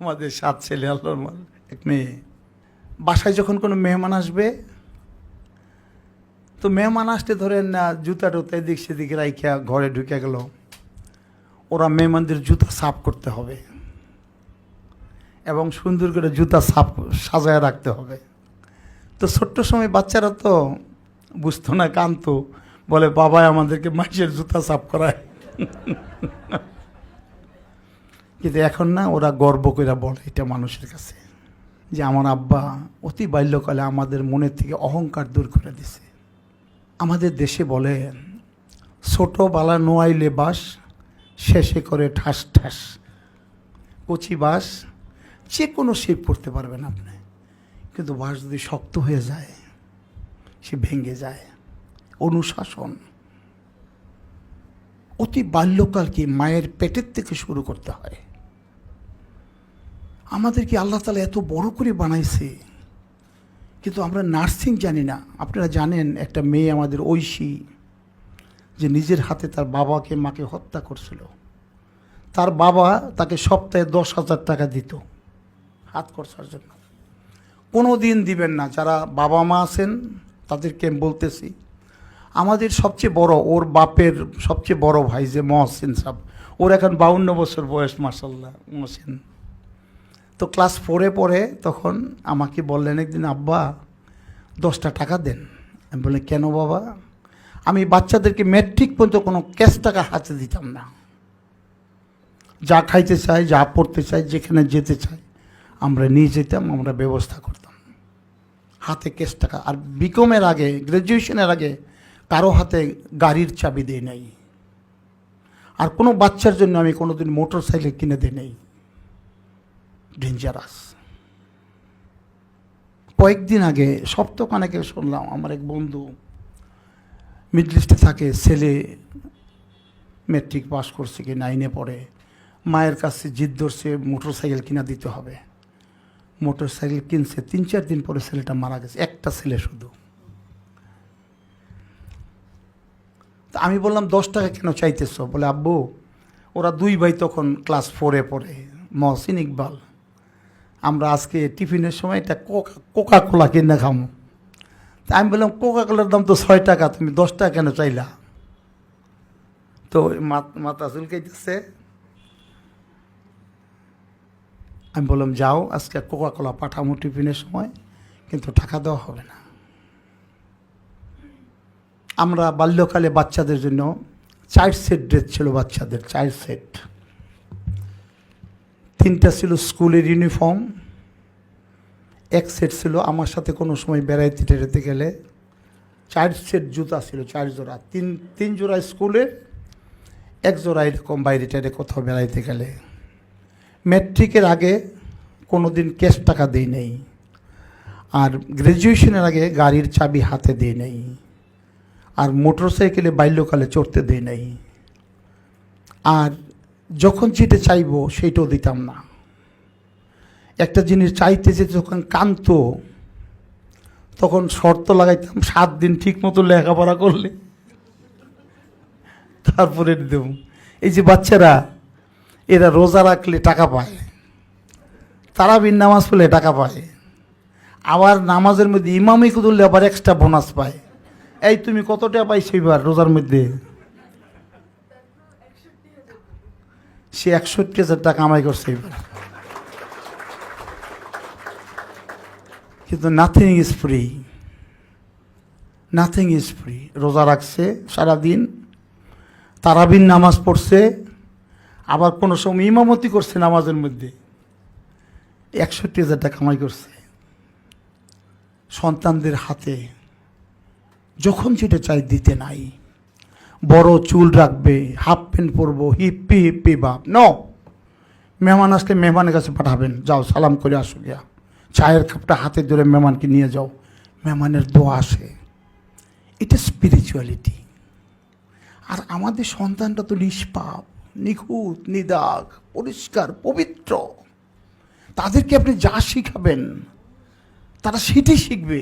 আমাদের 7 ছেলে, আল্লাহর মাল, 1 মেয়ে। বাসায় যখন কোনো মেহমান আসবে, তো মেহমান আসতে ধরেন না জুতা টুতা এদিক সেদিক রাইখা ঘরে ঢুকে গেল, ওরা মেহমানদের জুতা সাফ করতে হবে এবং সুন্দর করে জুতা সাফ সাজায় রাখতে হবে। তো ছোট্ট সময় বাচ্চারা তো বুঝতো না, কানতো, বলে বাবা আমাদেরকে মাইসের জুতা সাফ করায়। কিন্তু এখন না, ওরা গর্ব করে বলে এটা মানুষের কাছে, যে আমার আব্বা অতি বাল্যকালে আমাদের মনের থেকে অহংকার দূর করে দিছে। আমাদের দেশে বলে ছোট বালা নোয়াইলে বাস, শেষে করে ঠাস ঠাস। কচি বাস যে কোনো শেপ করতে পারবেন আপনি, কিন্তু বাস যদি শক্ত হয়ে যায় সে ভেঙে যায়। অনুশাসন অতি বাল্যকালকে মায়ের পেটের থেকে শুরু করতে হয়। আমাদেরকে আল্লাহ তাআলা এত বড় করে বানাইছে, কিন্তু আমরা নার্সিং জানি না। আপনারা জানেন একটা মেয়ে আমাদের ঐশী, যে নিজের হাতে তার বাবাকে মাকে হত্যা করছিল। তার বাবা তাকে সপ্তাহে 10,000 টাকা দিত হাত খরচার জন্য। কোনো দিন দিবেন না। যারা বাবা মা আছেন তাদেরকে আমি বলতেছি, আমাদের সবচেয়ে বড়, ওর বাপের সবচেয়ে বড় ভাই যে মহসিন সাহেব, ওর এখন 52 বছর বয়স, মাশাআল্লাহ মহসিন। তো ক্লাস 4-এ পড়ে, তখন আমাকে বললেন একদিন, আব্বা 10টা টাকা দেন। আমি বললাম কেন বাবা? আমি বাচ্চাদেরকে ম্যাট্রিক পর্যন্ত কোনো ক্যাশ টাকা হাতে দিতাম না। যা খাইতে চাই, যা পড়তে চাই, যেখানে যেতে চাই আমরা নিয়ে যেতাম, আমরা ব্যবস্থা করতাম, হাতে ক্যাশ টাকা। আর বিকমের আগে, গ্র্যাজুয়েশনের আগে কারো হাতে গাড়ির চাবি দেই নাই। আর কোনো বাচ্চার জন্য আমি কোনোদিন মোটর সাইকেল কিনে দিই নাই। ডেঞ্জারাস। কয়েকদিন আগে সপ্তাহখানেকে শুনলাম, আমার এক বন্ধু মিডল ইস্টে থাকে, ছেলে ম্যাট্রিক পাস করছে কি 9-এ পড়ে, মায়ের কাছে জিদ ধরছে মোটর সাইকেল কিনা দিতে হবে। মোটর সাইকেল কিনছে, 3-4 দিন পরে ছেলেটা মারা গেছে। একটা ছেলে শুধু। তা আমি বললাম 10 টাকা কেন চাইতেছ? বলে আব্বু ওরা 2 ভাই তখন ক্লাস 4-এ পড়ে, মহসিন ইকবাল, আমরা আজকে টিফিনের সময় একটা কোকা কোলা কিনে খামো। তা আমি বললাম কোকা কোলার দাম তো 6 টাকা, তুমি 10 টাকা কেন চাইলা? তো মাথা চুলকাইতেছে। আমি বললাম যাও, আজকে কোকা কোলা পাঠামো টিফিনের সময়, কিন্তু টাকা দেওয়া হবে না। আমরা বাল্যকালে বাচ্চাদের জন্য 4 সেট ড্রেস ছিল, বাচ্চাদের 4 সেট। 3টা ছিল স্কুলের ইউনিফর্ম, 1 সেট ছিল আমার সাথে কোনো সময় বেড়াইতে টেড়াইতে গেলে। 4 সেট জুতা ছিল, 4 জোড়া, 3 জোড়া স্কুলের, 1 জোড়া এরকম বাইরে টাইরে কোথাও বেড়াইতে গেলে। ম্যাট্রিকের আগে কোনো দিন ক্যাশ টাকা দিই নেই, আর গ্র্যাজুয়েশনের আগে গাড়ির চাবি হাতে দিই নেই, আর মোটর সাইকেলে বাল্যকালে চড়তে দিই নাই। আর যখন যেটা চাইবো সেইটাও দিতাম না। একটা জিনিস চাইতে যে যখন কানতো, তখন শর্ত লাগাইতাম 7 দিন ঠিক মতো লেখাপড়া করলে তারপরে দেব। এই যে বাচ্চারা, এরা রোজা রাখলে টাকা পায়, তারাবির নামাজ পড়লে টাকা পায়, আবার নামাজের মধ্যে ইমামি করলে আবার এক্সট্রা বোনাস পায়। এই তুমি কত টাকা পাইছো এবার রোজার মধ্যে? সে 61,000 টাকা কামাই করছে এবার। কিন্তু nothing is free, nothing is free. রোজা রাখছে সারাদিন, তারাবির নামাজ পড়ছে, আবার কোনো সময় ইমামতি করছে নামাজের মধ্যে, 61,000 টাকা কামাই করছে। সন্তানদের হাতে যখন যেটা চাই দিতে নাই। বড় চুল রাখবে, হাফ প্যান্ট পরবো, হিপ্পি হিপ্পি বাপ নো। মেহমান আসলে মেহমানের কাছে পাঠাবেন, যাও সালাম করে আসো গিয়া, চায়ের কাপটা হাতে ধরে মেহমানকে নিয়ে যাও, মেহমানের দোয়া আসে। এটা স্পিরিচুয়ালিটি। আর আমাদের সন্তানটা তো নিষ্পাপ, নিখুঁত, নিদাগ, পরিষ্কার, পবিত্র। তাদেরকে আপনি যা শিখাবেন তারা সেটাই শিখবে।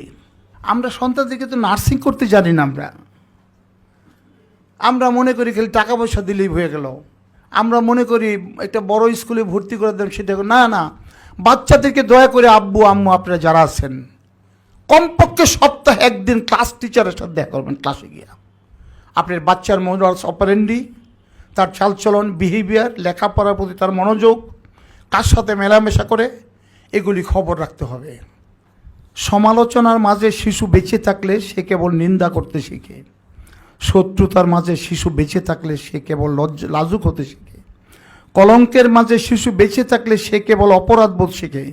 আমরা সন্তানদেরকে তো নার্সিং করতে জানি না। আমরা মনে করি খালি টাকা পয়সা দিলেই হয়ে গেল। আমরা মনে করি একটা বড় স্কুলে ভর্তি করে দেন, সেটা না না, বাচ্চাদেরকে দয়া করে আব্বু আম্মু আপনারা যারা আছেন কমপক্ষে সপ্তাহে একদিন ক্লাস টিচারের সাথে দেখা করবেন। ক্লাসে গিয়া আপনার বাচ্চার মোরালস অপারেন্ডি, তার চালচলন, বিহেভিয়ার, লেখাপড়ার প্রতি তার মনোযোগ, কার সাথে মেলামেশা করে, এগুলি খবর রাখতে হবে। সমালোচনার মাঝে শিশু বেঁচে থাকলে সে কেবল নিন্দা করতে শিখে, শত্রুতার মাঝে শিশু বেঁচে থাকলে সে কেবল লাজুক হতে শিখে, কলঙ্কের মাঝে শিশু বেঁচে থাকলে সে কেবল অপরাধবোধ শিখে,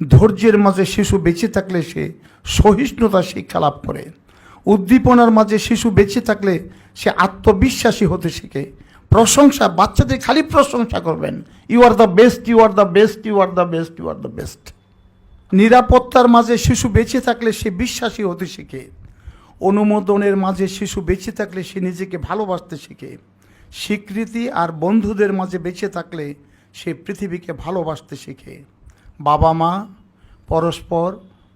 ধৈর্যের মাঝে শিশু বেঁচে থাকলে সে সহিষ্ণুতা শিক্ষা লাভ করে, উদ্দীপনার মাঝে শিশু বেঁচে থাকলে সে আত্মবিশ্বাসী হতে শিখে। প্রশংসা, বাচ্চাদের খালি প্রশংসা করবেন, you are the best, you are the best, you are the best, you are the best. নিরাপত্তার মাঝে শিশু বেঁচে থাকলে সে বিশ্বাসী হতে শিখে, অনুমোদনের মাঝে শিশু বেঁচে থাকলে সে নিজেকে ভালোবাসতে শিখে, স্বীকৃতি আর বন্ধুদের মাঝে বেঁচে থাকলে সে পৃথিবীকে ভালোবাসতে শিখে। বাবা মা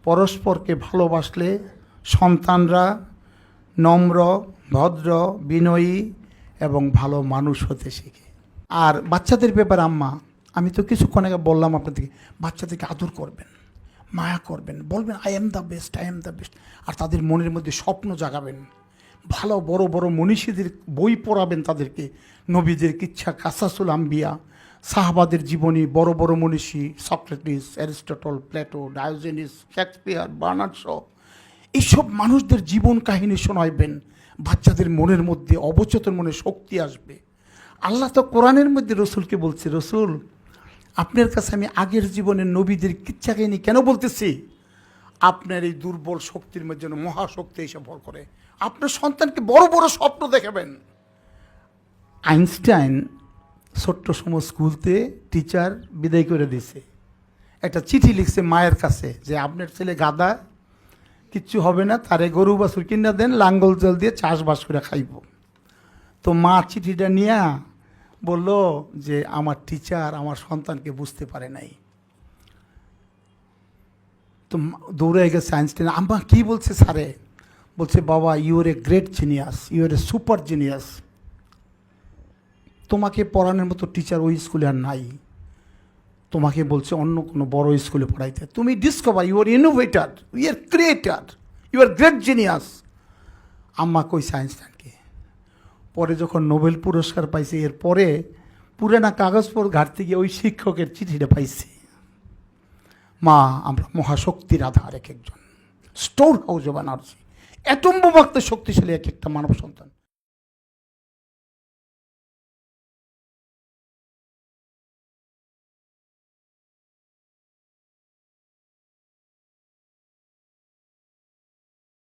পরস্পরকে ভালোবাসলে সন্তানরা নম্র, ভদ্র, বিনয়ী এবং ভালো মানুষ হতে শিখে। আর বাচ্চাদের ব্যাপারে আম্মা, আমি তো কিছুক্ষণ আগে বললাম আপনাদেরকে, বাচ্চাদেরকে আদর করবেন, মায়া করবেন, বলবেন I am the best, I am the best. আর তাদের মনের মধ্যে স্বপ্ন জাগাবেন, ভালো বড় বড় মনীষীদের বই পড়াবেন তাদেরকে, নবীদের কিচ্ছা, কাসাসুল আম্বিয়া, সাহাবাদের জীবনী, বড় বড় মনীষী, Socrates, Aristotle, Plato, Diogenes, Shakespeare, Bernard Shaw, এইসব মানুষদের জীবন কাহিনী শোনাইবেন। বাচ্চাদের মনের মধ্যে অবচেতন মনে শক্তি আসবে। আল্লাহ তো কোরআনের মধ্যে রসুলকে বলছে, রসুল আপনার কাছে আমি আগের জীবনের নবীদের কিচ্ছা কাহিনী কেন বলতেছি? আপনার এই দুর্বল শক্তির মধ্যে যেন মহাশক্তি এসে ভর করে, আপনার সন্তানকে বড় বড় স্বপ্ন দেখাবেন। আইনস্টাইন ছোট্ট সময় স্কুলতে টিচার বিদায় করে দিছে, একটা চিঠি লিখছে মায়ের কাছে যে আপনার ছেলে গাদা, কিচ্ছু হবে না, তারে গরু বাছুর কিনা দেন, লাঙ্গল জল দিয়ে চাষবাস করে খাইব। তো মা চিঠিটা নিয়ে বলল যে আমার টিচার আমার সন্তানকে বুঝতে পারে নাই। তো দৌড়ে গেছে আইনস্টাইন, আম্মা কি বলছে স্যারে? বলছে বাবা, you are a great genius, you are a super genius, তোমাকে পড়ানোর মতো টিচার ওই স্কুলে আর নাই, তোমাকে বলছে অন্য কোনো বড় স্কুলে পড়াইতে। তুমি discover, you are innovator, you are creator, you are great genius. আম্মা কইছে আইনস্টাইনকে। পরে যখন নোবেল পুরস্কার পাইছে, এরপরে পুরানা কাগজপত্র ঘাটতে গিয়ে ওই শিক্ষকের চিঠিটা পাইছে। মা আমরা মহাশক্তির আধার, এক একজন storehouse of energy, atom বোমাতে শক্তিশালী এক একটা মানব সন্তান।